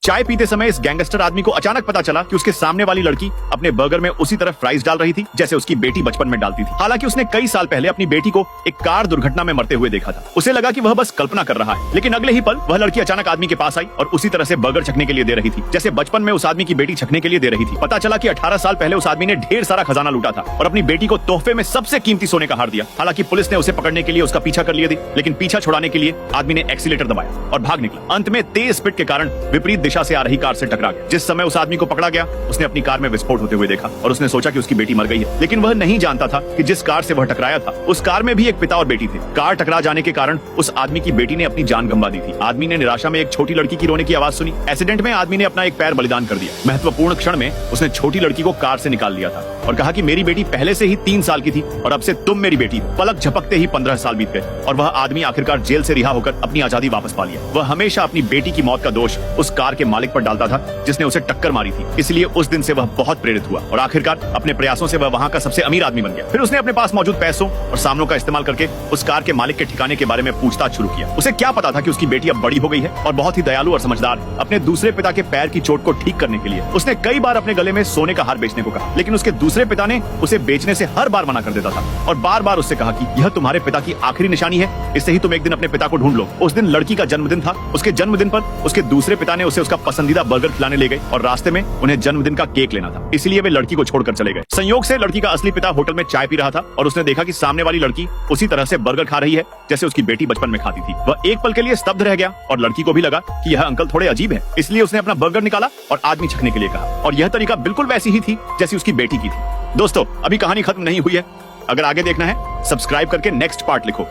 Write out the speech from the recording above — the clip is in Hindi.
चाय पीते समय इस गैंगस्टर आदमी को अचानक पता चला कि उसके सामने वाली लड़की अपने बर्गर में उसी तरह फ्राइज डाल रही थी जैसे उसकी बेटी बचपन में डालती थी। हालांकि उसने कई साल पहले अपनी बेटी को एक कार दुर्घटना में मरते हुए देखा था। उसे लगा कि वह बस कल्पना कर रहा है, लेकिन अगले ही पल वह लड़की अचानक आदमी के पास आई और उसी तरह से बर्गर छकने के लिए दे रही थी जैसे बचपन में उस आदमी की बेटी छकने के लिए दे रही थी। पता चला कि 18 साल पहले उस आदमी ने ढेर सारा खजाना लूटा था और अपनी बेटी को तोहफे में सबसे कीमती सोने का हार दिया। हालांकि पुलिस ने उसे पकड़ने के लिए उसका पीछा कर लिया थी, लेकिन पीछा छुड़ाने के लिए आदमी ने एक्सीलेटर दबाया और भाग निकला। अंत में तेज स्पीड के कारण विपरीत दिशा से आ रही कार से टकरा गया। जिस समय उस आदमी को पकड़ा गया, उसने अपनी कार में विस्फोट होते हुए देखा और उसने सोचा कि उसकी बेटी मर गई है, लेकिन वह नहीं जानता था कि जिस कार से वह टकराया था उस कार में भी एक पिता और बेटी थे। कार टकरा जाने के कारण उस आदमी की बेटी ने अपनी जान गंवा दी थी। आदमी ने निराशा में एक छोटी लड़की की रोने की आवाज सुनी। एक्सीडेंट में आदमी ने अपना एक पैर बलिदान कर दिया। महत्वपूर्ण क्षण में उसने छोटी लड़की को कार से निकाल लिया था और कहा कि मेरी बेटी पहले से ही 3 साल की थी और अब से तुम मेरी बेटी। पलक झपकते ही 15 साल बीत गए और वह आदमी आखिरकार जेल से रिहा होकर अपनी आजादी वापस पा लिया। वह हमेशा अपनी बेटी की मौत का दोष उस कार के मालिक पर डालता था जिसने उसे टक्कर मारी थी। इसलिए उस दिन से वह बहुत प्रेरित हुआ और आखिरकार अपने प्रयासों से वह वहाँ का सबसे अमीर आदमी बन गया। फिर उसने अपने पास मौजूद पैसों और सामानों का इस्तेमाल करके उस कार के मालिक के ठिकाने के बारे में पूछताछ शुरू किया। उसे क्या पता था कि उसकी बेटी अब बड़ी हो गई है और बहुत ही दयालु और समझदार। अपने दूसरे पिता के पैर की चोट को ठीक करने के लिए उसने कई बार अपने गले में सोने का हार बेचने को कहा, लेकिन उसके दूसरे पिता ने उसे बेचने से हर बार मना कर देता था और बार बार उससे कहा कि यह तुम्हारे पिता की आखिरी निशानी है, इससे ही तुम एक दिन अपने पिता को ढूंढ लो। उस दिन लड़की का जन्मदिन था। उसके जन्मदिन पर उसके दूसरे पिता ने उसे उसका पसंदीदा बर्गर खिलाने ले गए और रास्ते में उन्हें जन्मदिन का केक लेना था, इसलिए वे लड़की को छोड़कर चले गए। संयोग से लड़की का असली पिता होटल में चाय पी रहा था और उसने देखा कि सामने वाली लड़की उसी तरह से बर्गर खा रही है जैसे उसकी बेटी बचपन में खाती थी। वह एक पल के लिए स्तब्ध रह गया और लड़की को भी लगा कि यह अंकल थोड़े अजीब है, इसलिए उसने अपना बर्गर निकाला और आदमी छकने के लिए कहा और यह तरीका बिल्कुल वैसी ही थी जैसी उसकी बेटी की थी। दोस्तों, अभी कहानी खत्म नहीं हुई है। अगर आगे देखना है, सब्सक्राइब करके नेक्स्ट पार्ट लिखो।